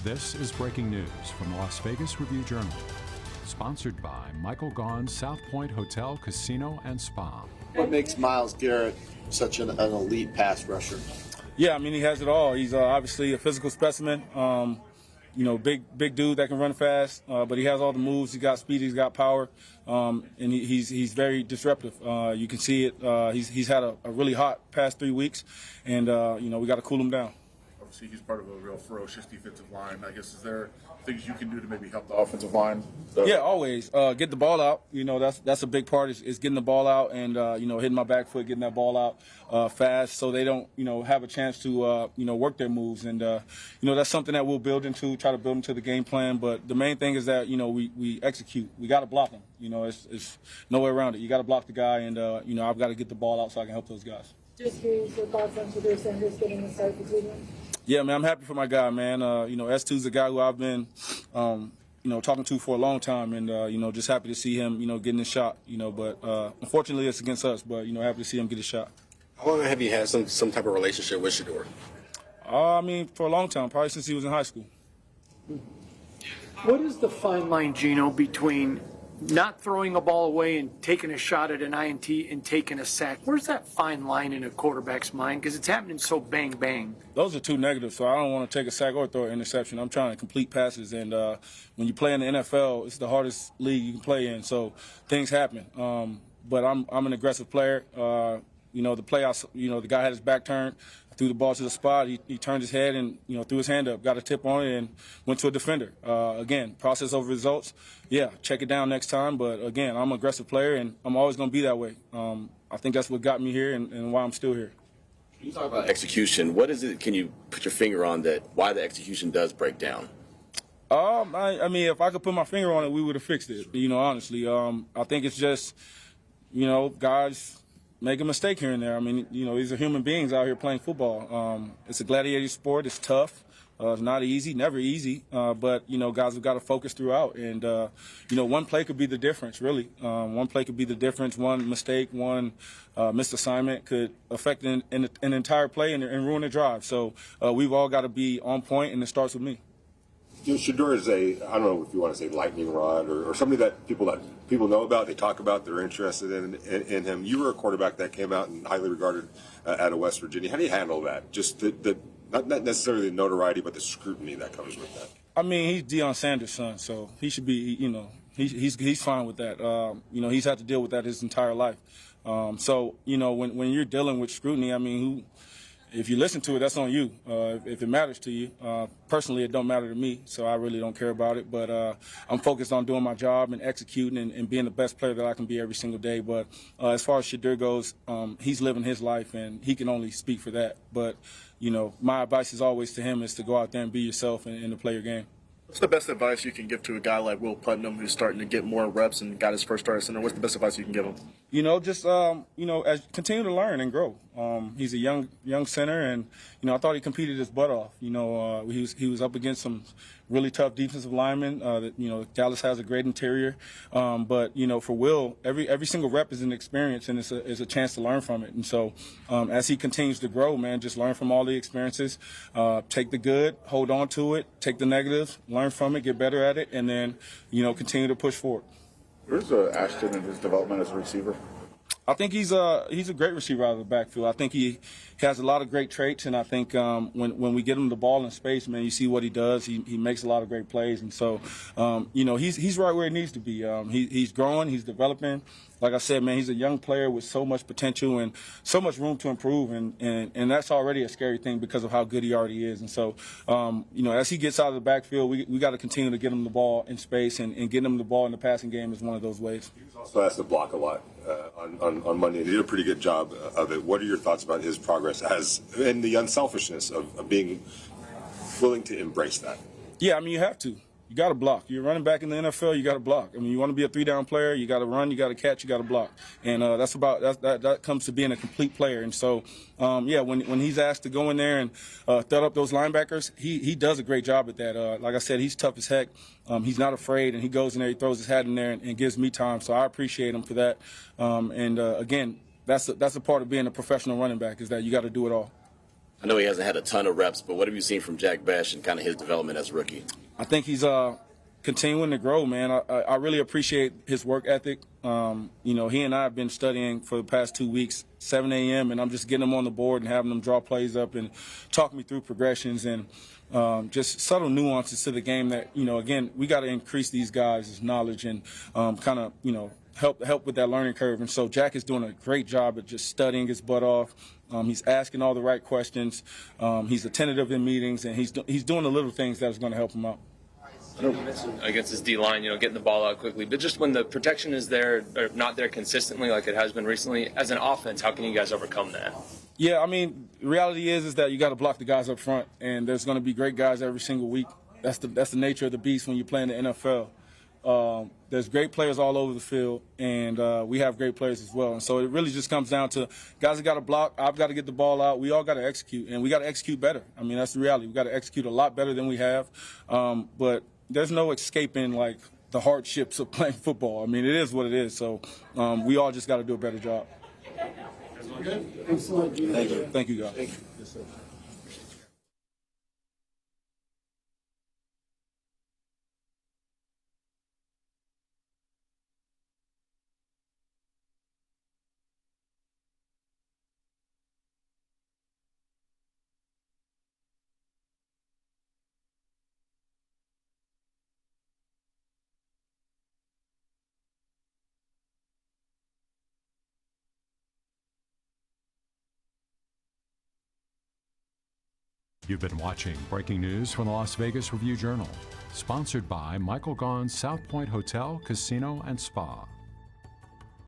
This is breaking news from the Las Vegas Review-Journal, sponsored by Michael Gaughan's South Point Hotel, Casino, and Spa. What makes Myles Garrett such an elite pass rusher? Yeah, I mean, he has it all. He's obviously a physical specimen. Big dude that can run fast, but he has all the moves. He's got speed, he's got power, and he's very disruptive. You can see it. He's had a really hot past 3 weeks, and we got to cool him down. Obviously, he's part of a real ferocious defensive line. I guess, is there things you can do to maybe help the offensive line? Yeah, always. Get the ball out. That's a big part is getting the ball out and, hitting my back foot, getting that ball out fast so they don't, have a chance to, work their moves. And, that's something that we'll try to build into the game plan. But the main thing is that, we execute. We got to block them. It's no way around it. You got to block the guy and, I've got to get the ball out so I can help those guys. Just curious your thoughts on Henderson getting the start for Cleveland? Yeah, man, I'm happy for my guy, man. S2's a guy who I've been, talking to for a long time, and just happy to see him, getting his shot. But unfortunately, it's against us. But happy to see him get his shot. How long have you had some type of relationship with Shedeur? For a long time, probably since he was in high school. What is the fine line, Gino, between not throwing a ball away and taking a shot at an INT and taking a sack? Where's that fine line in a quarterback's mind? Because it's happening so bang, bang. Those are two negatives, so I don't want to take a sack or throw an interception. I'm trying to complete passes, and when you play in the NFL, it's the hardest league you can play in, so things happen. But I'm an aggressive player. The play, the guy had his back turned. I threw the ball to the spot. He turned his head and, threw his hand up, got a tip on it, and went to a defender. Again, process over results. Yeah, check it down next time. But, again, I'm an aggressive player, and I'm always going to be that way. I think that's what got me here and why I'm still here. You talk about execution. What is it, can you put your finger on why the execution does break down? If I could put my finger on it, we would have fixed it, honestly. I think it's just, guys make a mistake here and there. These are human beings out here playing football. It's a gladiator sport. It's tough. It's not easy, never easy. But guys have got to focus throughout. And, one play could be the difference, really. One play could be the difference. One mistake, one missed assignment could affect an entire play and ruin a drive. So we've all got to be on point, and it starts with me. Shedeur is I don't know if you want to say lightning rod or somebody that people know about, they talk about, they're interested in him. You were a quarterback that came out and highly regarded out of West Virginia. How do you handle that? Just not necessarily the notoriety, but the scrutiny that comes with that. He's Deion Sanders' son, so he should be, he's fine with that. He's had to deal with that his entire life. When you're dealing with scrutiny, if you listen to it, that's on you. If it matters to you, personally, it don't matter to me, so I really don't care about it. But I'm focused on doing my job and executing and being the best player that I can be every single day. But as far as Shedeur goes, he's living his life, and he can only speak for that. But my advice is always to him is to go out there and be yourself and to play your game. What's the best advice you can give to a guy like Will Putnam who's starting to get more reps and got his first start at center? What's the best advice you can give him? Continue to learn and grow. He's a young center, and I thought he competed his butt off. He was up against some really tough defensive linemen. Dallas has a great interior, but for Will, every single rep is an experience, and it's a chance to learn from it. And so, as he continues to grow, man, just learn from all the experiences. Take the good, hold on to it. Take the negatives, learn from it, get better at it, and then continue to push forward. Where's Ashton in his development as a receiver? I think he's a great receiver out of the backfield. I think he has a lot of great traits, and I think when we get him the ball in space, man, you see what he does. He makes a lot of great plays, and so he's right where he needs to be. He's growing, he's developing. Like I said, man, he's a young player with so much potential and so much room to improve, and that's already a scary thing because of how good he already is. And so, as he gets out of the backfield, we got to continue to get him the ball in space, and getting him the ball in the passing game is one of those ways. He was also asked to block a lot on Monday, and he did a pretty good job of it. What are your thoughts about his progress and the unselfishness of being willing to embrace that? Yeah, you have to. You got to block. You're running back in the NFL, you got to block. You want to be a three-down player, you got to run, you got to catch, you got to block. And that comes to being a complete player. And so, when he's asked to go in there and thud up those linebackers, he does a great job at that. Like I said, he's tough as heck. He's not afraid, and he goes in there, he throws his hat in there and gives me time. So I appreciate him for that. Again, that's a part of being a professional running back is that you got to do it all. I know he hasn't had a ton of reps, but what have you seen from Jack Bech and kind of his development as a rookie? I think he's continuing to grow, man. I really appreciate his work ethic. You know, he and I have been studying for the past 2 weeks, 7 a.m., and I'm just getting him on the board and having him draw plays up and talk me through progressions and just subtle nuances to the game that, you know, again, we got to increase these guys' knowledge and kind of, you know, help with that learning curve. And so Jack is doing a great job at just studying his butt off. He's asking all the right questions. He's attentive in meetings, and he's doing the little things that is going to help him out. Against his D-line, you know, getting the ball out quickly. But just when the protection is there, or not there consistently like it has been recently, as an offense, how can you guys overcome that? Yeah, I mean, the reality is that you got to block the guys up front, and there's going to be great guys every single week. That's the nature of the beast when you play in the NFL. There's great players all over the field, and we have great players as well. And so it really just comes down to guys that got to block. I've got to get the ball out. We all got to execute, and we got to execute better. I mean, that's the reality. We got to execute a lot better than we have. But there's no escaping, like, the hardships of playing football. I mean, it is what it is. So we all just got to do a better job. Thanks a lot, Gino. Thank you. Thank you, guys. Yes, sir. You've been watching breaking news from the Las Vegas Review-Journal, sponsored by Michael Gaughan's South Point Hotel, Casino, and Spa.